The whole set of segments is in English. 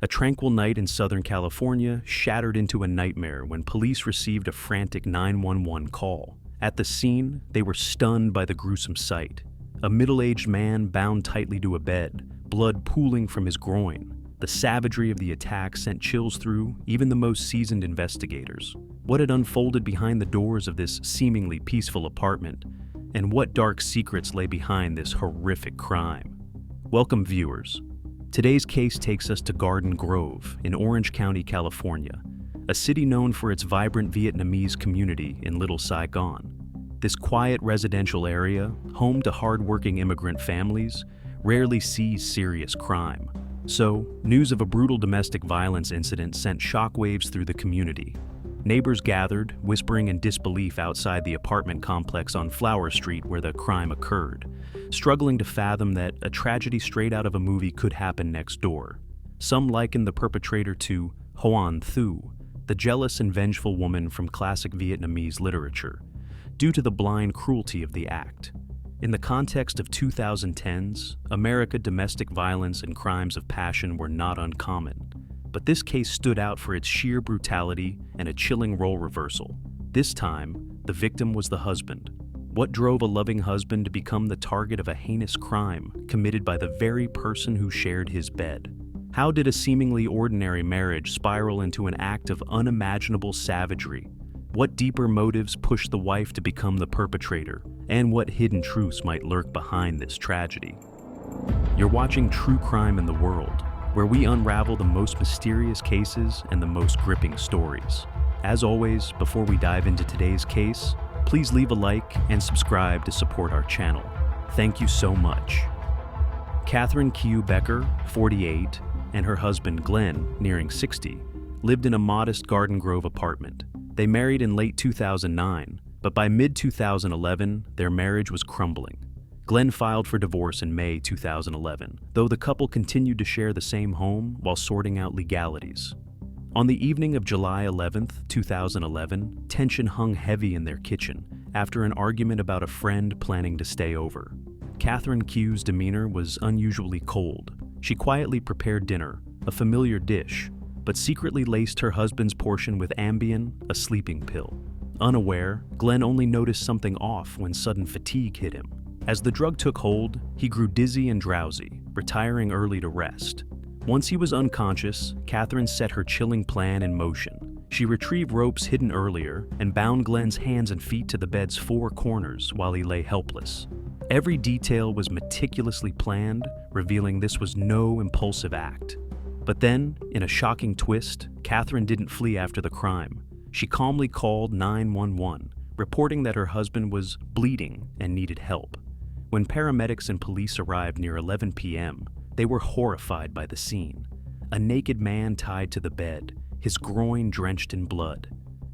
A tranquil night in Southern California shattered into a nightmare when police received a frantic 911 call. At the scene, they were stunned by the gruesome sight. A middle-aged man bound tightly to a bed, blood pooling from his groin. The savagery of the attack sent chills through even the most seasoned investigators. What had unfolded behind the doors of this seemingly peaceful apartment, and what dark secrets lay behind this horrific crime? Welcome, viewers. Today's case takes us to Garden Grove in Orange County, California, a city known for its vibrant Vietnamese community in Little Saigon. This quiet residential area, home to hard-working immigrant families, rarely sees serious crime. So, news of a brutal domestic violence incident sent shockwaves through the community. Neighbors gathered, whispering in disbelief outside the apartment complex on Flower Street where the crime occurred, struggling to fathom that a tragedy straight out of a movie could happen next door. Some likened the perpetrator to Hoan Thu, the jealous and vengeful woman from classic Vietnamese literature, due to the blind cruelty of the act. In the context of 2010s, America, domestic violence and crimes of passion were not uncommon. But this case stood out for its sheer brutality and a chilling role reversal. This time, the victim was the husband. What drove a loving husband to become the target of a heinous crime committed by the very person who shared his bed? How did a seemingly ordinary marriage spiral into an act of unimaginable savagery? What deeper motives pushed the wife to become the perpetrator? And what hidden truths might lurk behind this tragedy? You're watching True Crime in the World, where we unravel the most mysterious cases and the most gripping stories. As always, before we dive into today's case, please leave a like and subscribe to support our channel. Thank you so much. Catherine Kieu Becker, 48, and her husband Glen, nearing 60, lived in a modest Garden Grove apartment. They married in late 2009, but by mid-2011, their marriage was crumbling. Glen filed for divorce in May 2011, though the couple continued to share the same home while sorting out legalities. On the evening of July 11, 2011, tension hung heavy in their kitchen after an argument about a friend planning to stay over. Catherine Kieu's demeanor was unusually cold. She quietly prepared dinner, a familiar dish, but secretly laced her husband's portion with Ambien, a sleeping pill. Unaware, Glen only noticed something off when sudden fatigue hit him. As the drug took hold, he grew dizzy and drowsy, retiring early to rest. Once he was unconscious, Catherine set her chilling plan in motion. She retrieved ropes hidden earlier and bound Glen's hands and feet to the bed's four corners while he lay helpless. Every detail was meticulously planned, revealing this was no impulsive act. But then, in a shocking twist, Catherine didn't flee after the crime. She calmly called 911, reporting that her husband was bleeding and needed help. When paramedics and police arrived near 11 p.m., they were horrified by the scene. A naked man tied to the bed, his groin drenched in blood.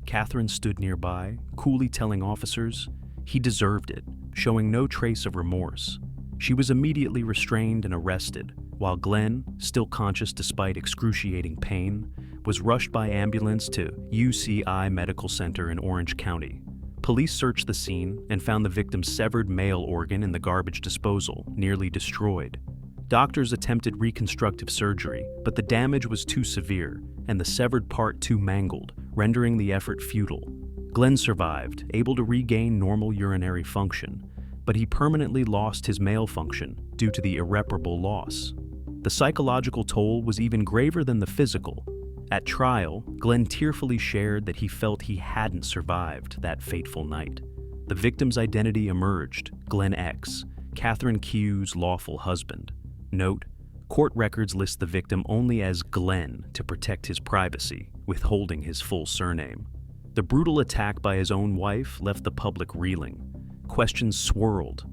Catherine stood nearby, coolly telling officers he deserved it, showing no trace of remorse. She was immediately restrained and arrested, while Glen, still conscious despite excruciating pain, was rushed by ambulance to UCI Medical Center in Orange County. Police searched the scene and found the victim's severed male organ in the garbage disposal, nearly destroyed. Doctors attempted reconstructive surgery, but the damage was too severe and the severed part too mangled, rendering the effort futile. Glen survived, able to regain normal urinary function, but he permanently lost his male function due to the irreparable loss. The psychological toll was even graver than the physical. At trial, Glen tearfully shared that he felt he hadn't survived that fateful night. The victim's identity emerged: Glen X, Catherine Kieu's lawful husband. Note: court records list the victim only as Glen to protect his privacy, withholding his full surname. The brutal attack by his own wife left the public reeling. Questions swirled.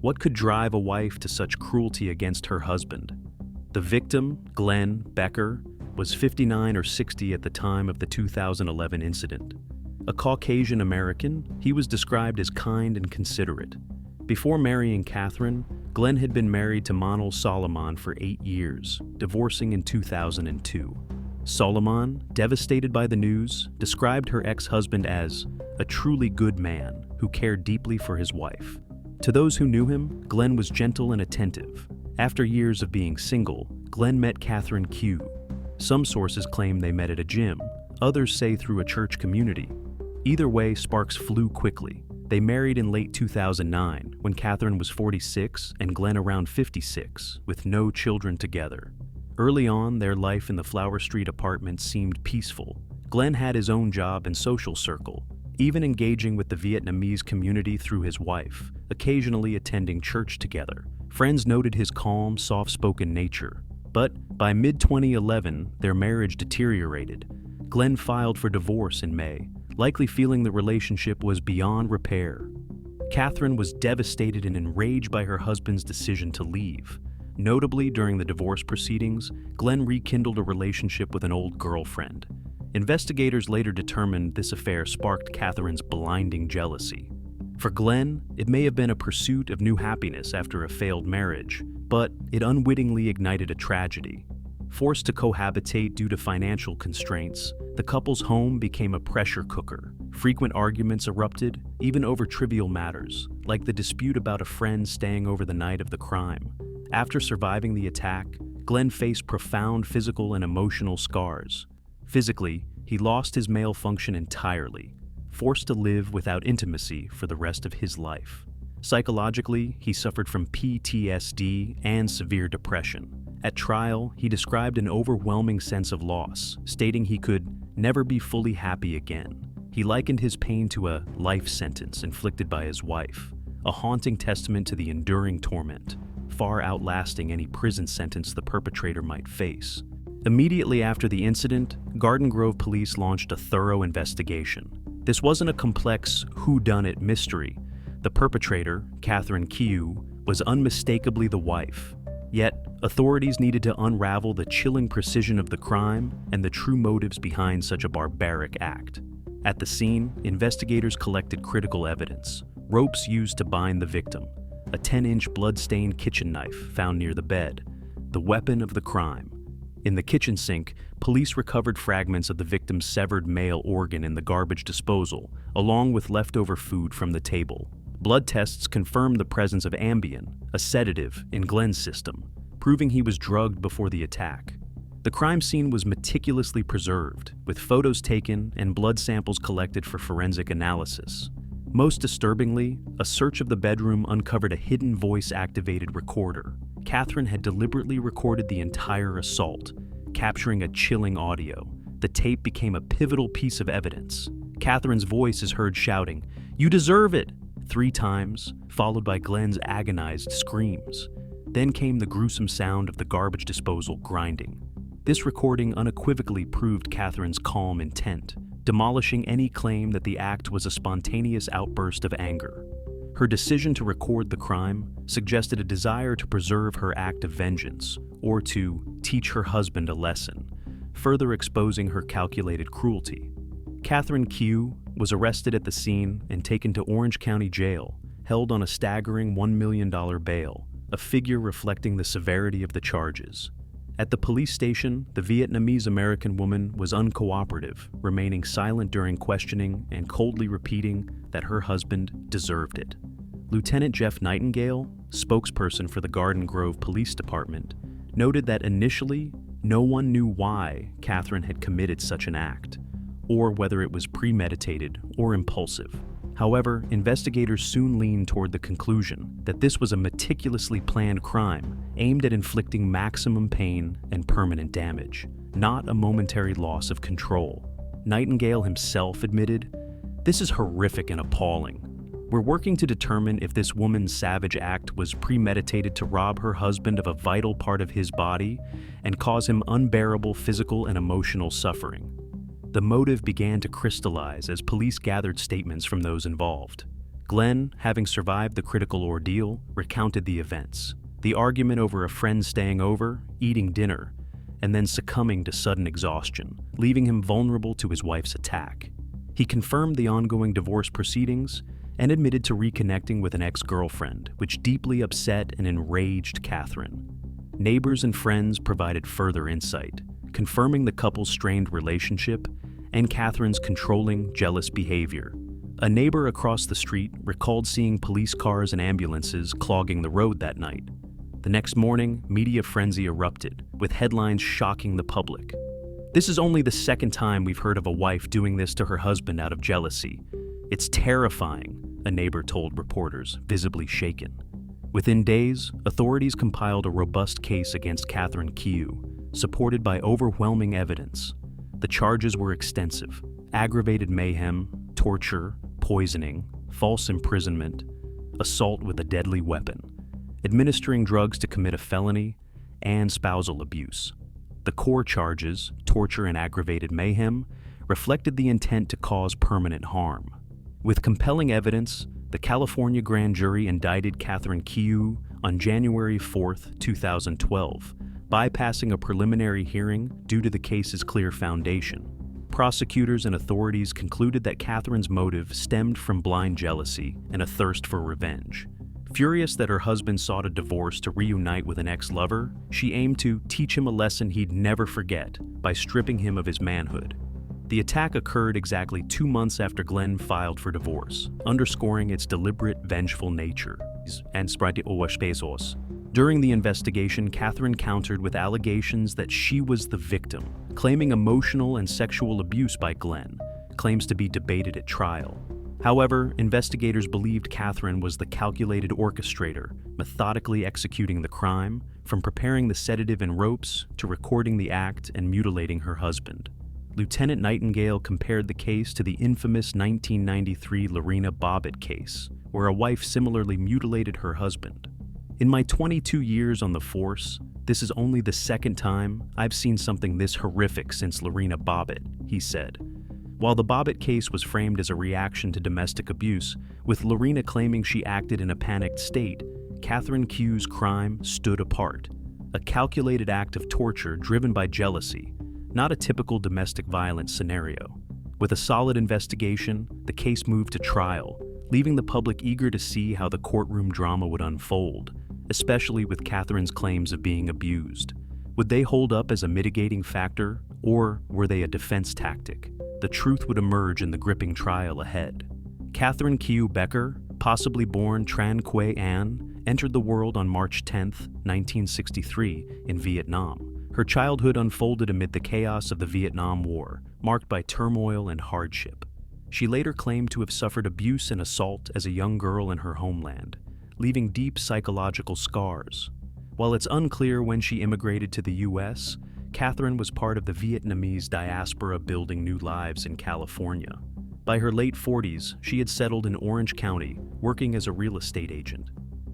What could drive a wife to such cruelty against her husband? The victim, Glen Becker, was 59 or 60 at the time of the 2011 incident. A Caucasian American, he was described as kind and considerate. Before marrying Catherine, Glen had been married to Manal Solomon for 8 years, divorcing in 2002. Solomon, devastated by the news, described her ex-husband as a truly good man who cared deeply for his wife. To those who knew him, Glen was gentle and attentive. After years of being single, Glen met Catherine Kieu. Some sources claim they met at a gym, others say through a church community. Either way, sparks flew quickly. They married in late 2009, when Catherine was 46 and Glen around 56, with no children together. Early on, their life in the Flower Street apartment seemed peaceful. Glen had his own job and social circle, even engaging with the Vietnamese community through his wife, occasionally attending church together. Friends noted his calm, soft-spoken nature. But by mid-2011, their marriage deteriorated. Glen filed for divorce in May, likely feeling the relationship was beyond repair. Catherine was devastated and enraged by her husband's decision to leave. Notably, during the divorce proceedings, Glen rekindled a relationship with an old girlfriend. Investigators later determined this affair sparked Catherine's blinding jealousy. For Glen, it may have been a pursuit of new happiness after a failed marriage, but it unwittingly ignited a tragedy. Forced to cohabitate due to financial constraints, the couple's home became a pressure cooker. Frequent arguments erupted, even over trivial matters, like the dispute about a friend staying over the night of the crime. After surviving the attack, Glen faced profound physical and emotional scars. Physically, he lost his male function entirely, forced to live without intimacy for the rest of his life. Psychologically, he suffered from PTSD and severe depression. At trial, he described an overwhelming sense of loss, stating he could never be fully happy again. He likened his pain to a life sentence inflicted by his wife, a haunting testament to the enduring torment, far outlasting any prison sentence the perpetrator might face. Immediately after the incident, Garden Grove police launched a thorough investigation. This wasn't a complex whodunit mystery. The perpetrator, Kieu, was unmistakably the wife. Yet, authorities needed to unravel the chilling precision of the crime and the true motives behind such a barbaric act. At the scene, investigators collected critical evidence: ropes used to bind the victim, a 10-inch blood-stained kitchen knife found near the bed, the weapon of the crime. In the kitchen sink, police recovered fragments of the victim's severed male organ in the garbage disposal, along with leftover food from the table. Blood tests confirmed the presence of Ambien, a sedative, in Glen's system, proving he was drugged before the attack. The crime scene was meticulously preserved, with photos taken and blood samples collected for forensic analysis. Most disturbingly, a search of the bedroom uncovered a hidden voice-activated recorder. Catherine had deliberately recorded the entire assault, capturing a chilling audio. The tape became a pivotal piece of evidence. Catherine's voice is heard shouting, "You deserve it!" 3 times, followed by Glen's agonized screams. Then came the gruesome sound of the garbage disposal grinding. This recording unequivocally proved Catherine's calm intent, demolishing any claim that the act was a spontaneous outburst of anger. Her decision to record the crime suggested a desire to preserve her act of vengeance, or to teach her husband a lesson, further exposing her calculated cruelty. Catherine Kieu was arrested at the scene and taken to Orange County Jail, held on a staggering $1 million bail, a figure reflecting the severity of the charges. At the police station, the Vietnamese-American woman was uncooperative, remaining silent during questioning and coldly repeating that her husband deserved it. Lieutenant Jeff Nightingale, spokesperson for the Garden Grove Police Department, noted that initially, no one knew why Catherine had committed such an act, or whether it was premeditated or impulsive. However, investigators soon leaned toward the conclusion that this was a meticulously planned crime aimed at inflicting maximum pain and permanent damage, not a momentary loss of control. Nightingale himself admitted, "This is horrific and appalling. We're working to determine if this woman's savage act was premeditated to rob her husband of a vital part of his body and cause him unbearable physical and emotional suffering." The motive began to crystallize as police gathered statements from those involved. Glen, having survived the critical ordeal, recounted the events: the argument over a friend staying over, eating dinner, and then succumbing to sudden exhaustion, leaving him vulnerable to his wife's attack. He confirmed the ongoing divorce proceedings and admitted to reconnecting with an ex-girlfriend, which deeply upset and enraged Catherine. Neighbors and friends provided further insight, confirming the couple's strained relationship and Catherine's controlling, jealous behavior. A neighbor across the street recalled seeing police cars and ambulances clogging the road that night. The next morning, media frenzy erupted, with headlines shocking the public. This is only the second time we've heard of a wife doing this to her husband out of jealousy. It's terrifying, a neighbor told reporters, visibly shaken. Within days, authorities compiled a robust case against Catherine Kieu, supported by overwhelming evidence. The charges were extensive: aggravated mayhem, torture, poisoning, false imprisonment, assault with a deadly weapon, administering drugs to commit a felony, and spousal abuse. The core charges, torture and aggravated mayhem, reflected the intent to cause permanent harm. With compelling evidence, the California grand jury indicted Catherine Kieu on January 4, 2012, bypassing a preliminary hearing due to the case's clear foundation. Prosecutors and authorities concluded that Catherine's motive stemmed from blind jealousy and a thirst for revenge. Furious that her husband sought a divorce to reunite with an ex-lover, she aimed to teach him a lesson he'd never forget by stripping him of his manhood. The attack occurred exactly 2 months after Glen filed for divorce, underscoring its deliberate, vengeful nature. During the investigation, Catherine countered with allegations that she was the victim, claiming emotional and sexual abuse by Glen, claims to be debated at trial. However, investigators believed Catherine was the calculated orchestrator, methodically executing the crime, from preparing the sedative and ropes to recording the act and mutilating her husband. Lieutenant Nightingale compared the case to the infamous 1993 Lorena Bobbitt case, where a wife similarly mutilated her husband. In my 22 years on the force, this is only the second time I've seen something this horrific since Lorena Bobbitt, he said. While the Bobbitt case was framed as a reaction to domestic abuse, with Lorena claiming she acted in a panicked state, Catherine Kieu's crime stood apart. A calculated act of torture driven by jealousy, not a typical domestic violence scenario. With a solid investigation, the case moved to trial, leaving the public eager to see how the courtroom drama would unfold, especially with Catherine's claims of being abused. Would they hold up as a mitigating factor, or were they a defense tactic? The truth would emerge in the gripping trial ahead. Catherine Kieu Becker, possibly born Tran Quay An, entered the world on March 10, 1963, in Vietnam. Her childhood unfolded amid the chaos of the Vietnam War, marked by turmoil and hardship. She later claimed to have suffered abuse and assault as a young girl in her homeland, leaving deep psychological scars. While it's unclear when she immigrated to the U.S., Catherine was part of the Vietnamese diaspora building new lives in California. By her late 40s, she had settled in Orange County, working as a real estate agent.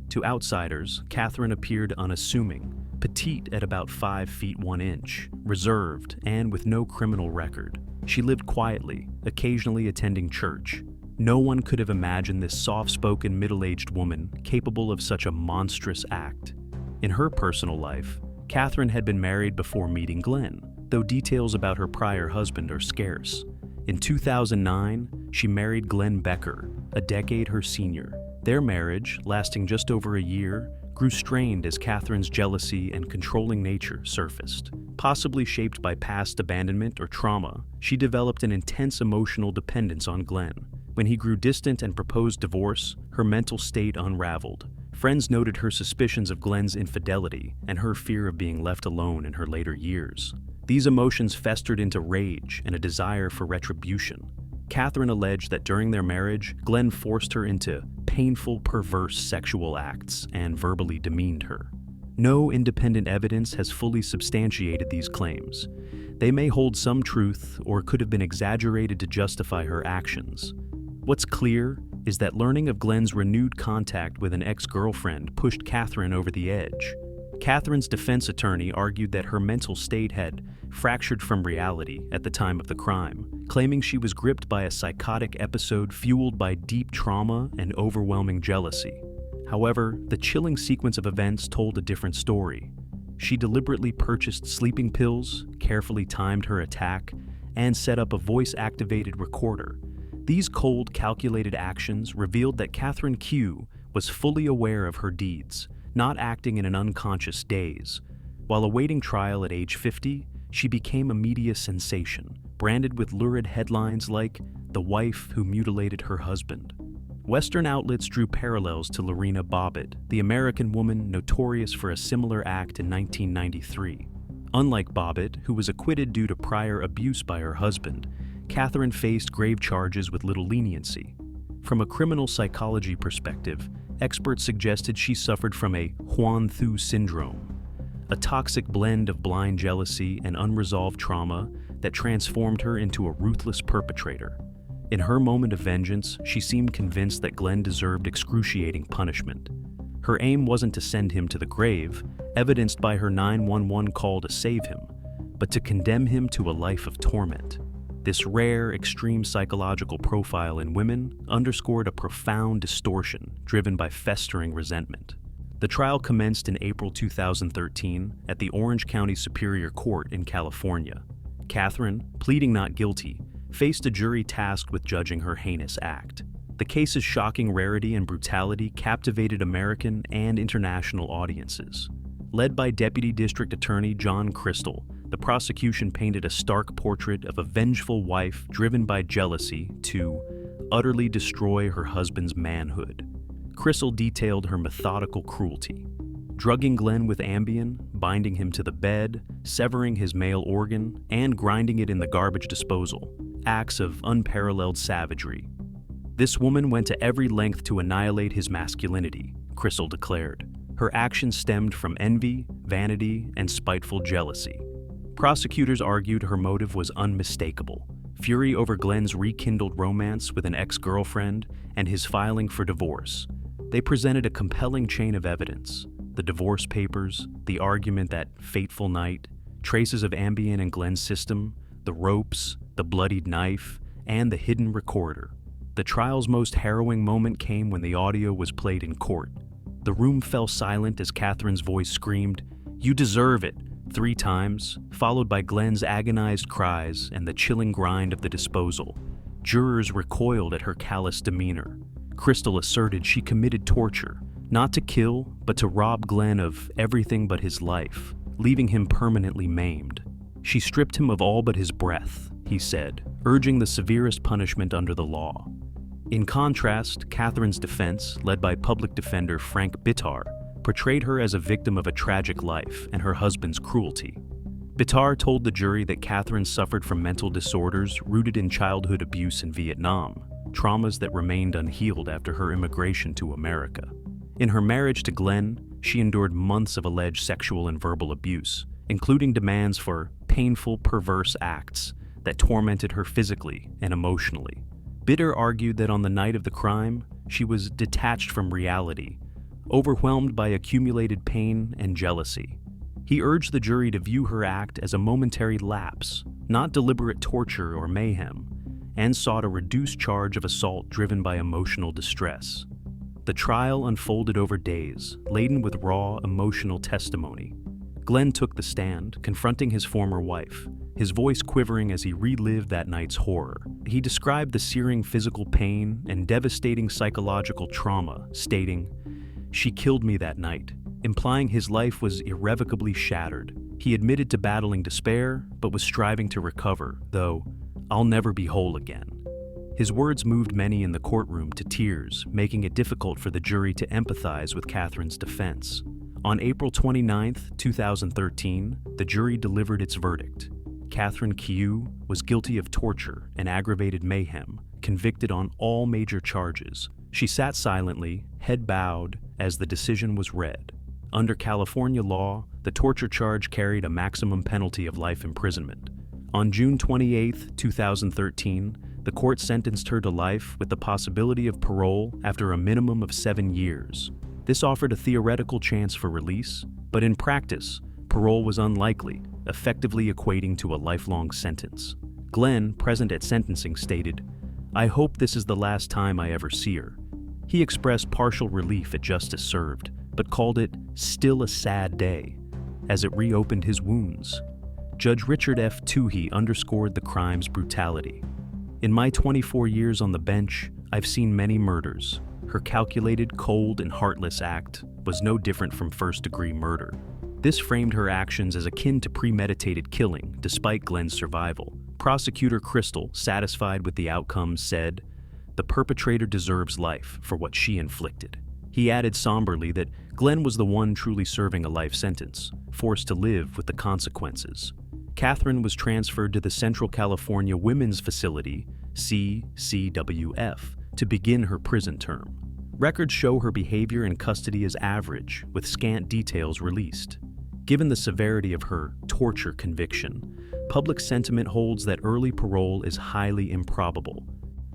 To outsiders, Catherine appeared unassuming, petite at about 5 feet 1 inch, reserved, and with no criminal record. She lived quietly, occasionally attending church. No one could have imagined this soft-spoken, middle-aged woman capable of such a monstrous act. In her personal life, Catherine had been married before meeting Glen, though details about her prior husband are scarce. In 2009, she married Glen Becker, a decade her senior. Their marriage, lasting just over a year, grew strained as Catherine's jealousy and controlling nature surfaced. Possibly shaped by past abandonment or trauma, she developed an intense emotional dependence on Glen. When he grew distant and proposed divorce, her mental state unraveled. Friends noted her suspicions of Glen's infidelity and her fear of being left alone in her later years. These emotions festered into rage and a desire for retribution. Catherine alleged that during their marriage, Glen forced her into painful, perverse sexual acts and verbally demeaned her. No independent evidence has fully substantiated these claims. They may hold some truth or could have been exaggerated to justify her actions. What's clear is that learning of Glen's renewed contact with an ex-girlfriend pushed Catherine over the edge. Catherine's defense attorney argued that her mental state had fractured from reality at the time of the crime, claiming she was gripped by a psychotic episode fueled by deep trauma and overwhelming jealousy. However, the chilling sequence of events told a different story. She deliberately purchased sleeping pills, carefully timed her attack, and set up a voice-activated recorder. These cold, calculated actions revealed that Catherine Kieu was fully aware of her deeds, not acting in an unconscious daze. While awaiting trial at age 50, she became a media sensation, branded with lurid headlines like "The Wife Who Mutilated Her Husband." Western outlets drew parallels to Lorena Bobbitt, the American woman notorious for a similar act in 1993. Unlike Bobbitt, who was acquitted due to prior abuse by her husband, Catherine faced grave charges with little leniency. From a criminal psychology perspective, experts suggested she suffered from a Huan Thu syndrome, a toxic blend of blind jealousy and unresolved trauma that transformed her into a ruthless perpetrator. In her moment of vengeance, she seemed convinced that Glen deserved excruciating punishment. Her aim wasn't to send him to the grave, evidenced by her 911 call to save him, but to condemn him to a life of torment. This rare, extreme psychological profile in women underscored a profound distortion driven by festering resentment. The trial commenced in April 2013 at the Orange County Superior Court in California. Catherine, pleading not guilty, faced a jury tasked with judging her heinous act. The case's shocking rarity and brutality captivated American and international audiences. Led by Deputy District Attorney John Crystal, the prosecution painted a stark portrait of a vengeful wife driven by jealousy to utterly destroy her husband's manhood. Crystal detailed her methodical cruelty, drugging Glen with Ambien, binding him to the bed, severing his male organ, and grinding it in the garbage disposal, acts of unparalleled savagery. This woman went to every length to annihilate his masculinity, Crystal declared. Her actions stemmed from envy, vanity, and spiteful jealousy. Prosecutors argued her motive was unmistakable: fury over Glen's rekindled romance with an ex-girlfriend and his filing for divorce. They presented a compelling chain of evidence: the divorce papers, the argument that fateful night, traces of Ambien in Glen's system, the ropes, the bloodied knife, and the hidden recorder. The trial's most harrowing moment came when the audio was played in court. The room fell silent as Catherine's voice screamed, "You deserve it," 3 times, followed by Glen's agonized cries and the chilling grind of the disposal. Jurors recoiled at her callous demeanor. Crystal asserted she committed torture, not to kill, but to rob Glen of everything but his life, leaving him permanently maimed. She stripped him of all but his breath, he said, urging the severest punishment under the law. In contrast, Catherine's defense, led by public defender Frank Bitar, portrayed her as a victim of a tragic life and her husband's cruelty. Bitar told the jury that Catherine suffered from mental disorders rooted in childhood abuse in Vietnam, traumas that remained unhealed after her immigration to America. In her marriage to Glen, she endured months of alleged sexual and verbal abuse, including demands for painful, perverse acts that tormented her physically and emotionally. Bitter argued that on the night of the crime, she was detached from reality, overwhelmed by accumulated pain and jealousy. He urged the jury to view her act as a momentary lapse, not deliberate torture or mayhem, and sought a reduced charge of assault driven by emotional distress. The trial unfolded over days, laden with raw, emotional testimony. Glen took the stand, confronting his former wife, his voice quivering as he relived that night's horror. He described the searing physical pain and devastating psychological trauma, stating, "She killed me that night," implying his life was irrevocably shattered. He admitted to battling despair, but was striving to recover, though, "I'll never be whole again." His words moved many in the courtroom to tears, making it difficult for the jury to empathize with Catherine's defense. On April 29, 2013, the jury delivered its verdict. Catherine Kieu was guilty of torture and aggravated mayhem, convicted on all major charges. She sat silently, head bowed, as the decision was read. Under California law, the torture charge carried a maximum penalty of life imprisonment. On June 28, 2013, the court sentenced her to life with the possibility of parole after a minimum of 7 years. This offered a theoretical chance for release, but in practice, parole was unlikely, effectively equating to a lifelong sentence. Glen, present at sentencing, stated, "I hope this is the last time I ever see her." He expressed partial relief at justice served, but called it still a sad day, as it reopened his wounds. Judge Richard F. Toohey underscored the crime's brutality. "In my 24 years on the bench, I've seen many murders. Her calculated, cold, and heartless act was no different from first-degree murder. This framed her actions as akin to premeditated killing, despite Glen's survival." Prosecutor Crystal, satisfied with the outcome, said, "The perpetrator deserves life for what she inflicted." He added somberly that Glen was the one truly serving a life sentence, forced to live with the consequences. Catherine was transferred to the Central California Women's Facility, CCWF, to begin her prison term. Records show her behavior in custody as average, with scant details released. Given the severity of her torture conviction, public sentiment holds that early parole is highly improbable.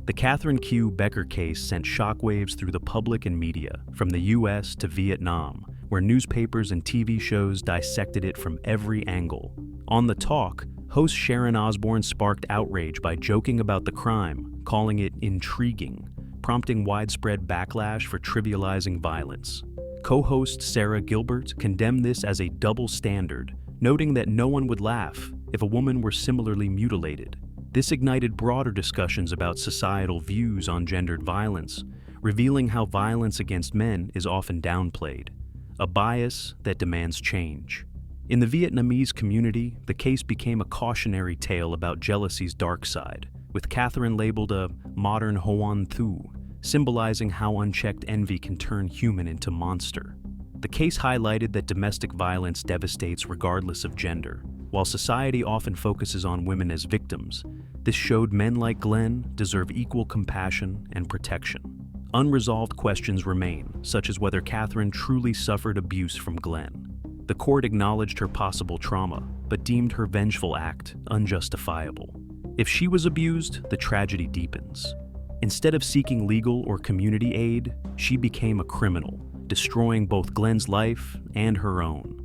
The Catherine Kieu Becker case sent shockwaves through the public and media, from the US to Vietnam, where newspapers and TV shows dissected it from every angle. On The Talk, host Sharon Osbourne sparked outrage by joking about the crime, calling it intriguing, prompting widespread backlash for trivializing violence. Co-host Sarah Gilbert condemned this as a double standard, noting that no one would laugh if a woman were similarly mutilated. This ignited broader discussions about societal views on gendered violence, revealing how violence against men is often downplayed, a bias that demands change. In the Vietnamese community, the case became a cautionary tale about jealousy's dark side, with Catherine labeled a modern Hoan Thu, symbolizing how unchecked envy can turn human into monster. The case highlighted that domestic violence devastates regardless of gender. While society often focuses on women as victims, this showed men like Glen deserve equal compassion and protection. Unresolved questions remain, such as whether Catherine truly suffered abuse from Glen. The court acknowledged her possible trauma, but deemed her vengeful act unjustifiable. If she was abused, the tragedy deepens. Instead of seeking legal or community aid, she became a criminal, destroying both Glen's life and her own.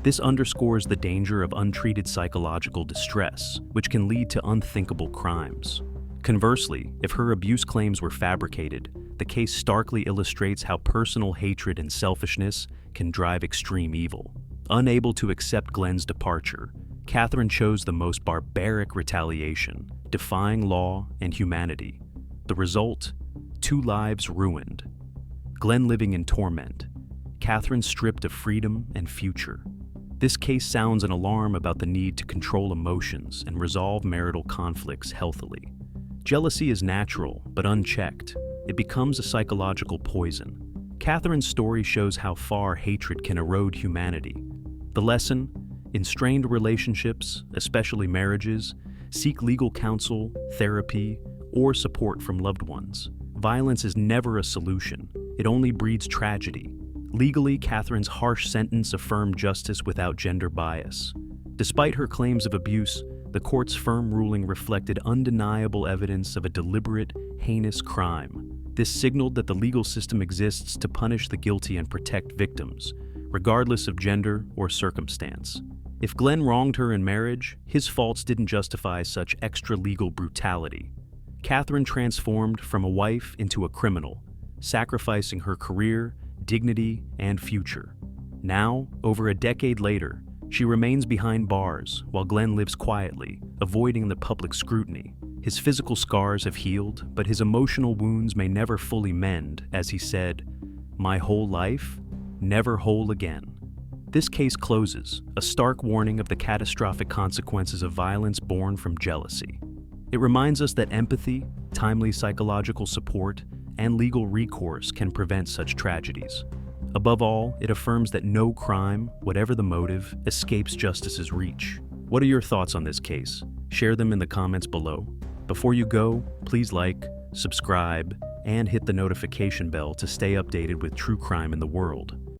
This underscores the danger of untreated psychological distress, which can lead to unthinkable crimes. Conversely, if her abuse claims were fabricated, the case starkly illustrates how personal hatred and selfishness can drive extreme evil. Unable to accept Glen's departure, Catherine chose the most barbaric retaliation, defying law and humanity. The result? 2 lives ruined. Glen living in torment, Catherine stripped of freedom and future. This case sounds an alarm about the need to control emotions and resolve marital conflicts healthily. Jealousy is natural, but unchecked, it becomes a psychological poison. Catherine's story shows how far hatred can erode humanity. The lesson? In strained relationships, especially marriages, seek legal counsel, therapy, or support from loved ones. Violence is never a solution, it only breeds tragedy. Legally, Catherine's harsh sentence affirmed justice without gender bias. Despite her claims of abuse, the court's firm ruling reflected undeniable evidence of a deliberate, heinous crime. This signaled that the legal system exists to punish the guilty and protect victims, regardless of gender or circumstance. If Glen wronged her in marriage, his faults didn't justify such extra-legal brutality. Catherine transformed from a wife into a criminal, sacrificing her career, dignity, and future. Now, over a decade later, she remains behind bars while Glen lives quietly, avoiding the public scrutiny. His physical scars have healed, but his emotional wounds may never fully mend, as he said, "My whole life, never whole again." This case closes, a stark warning of the catastrophic consequences of violence born from jealousy. It reminds us that empathy, timely psychological support, and legal recourse can prevent such tragedies. Above all, it affirms that no crime, whatever the motive, escapes justice's reach. What are your thoughts on this case? Share them in the comments below. Before you go, please like, subscribe, and hit the notification bell to stay updated with true crime in the world.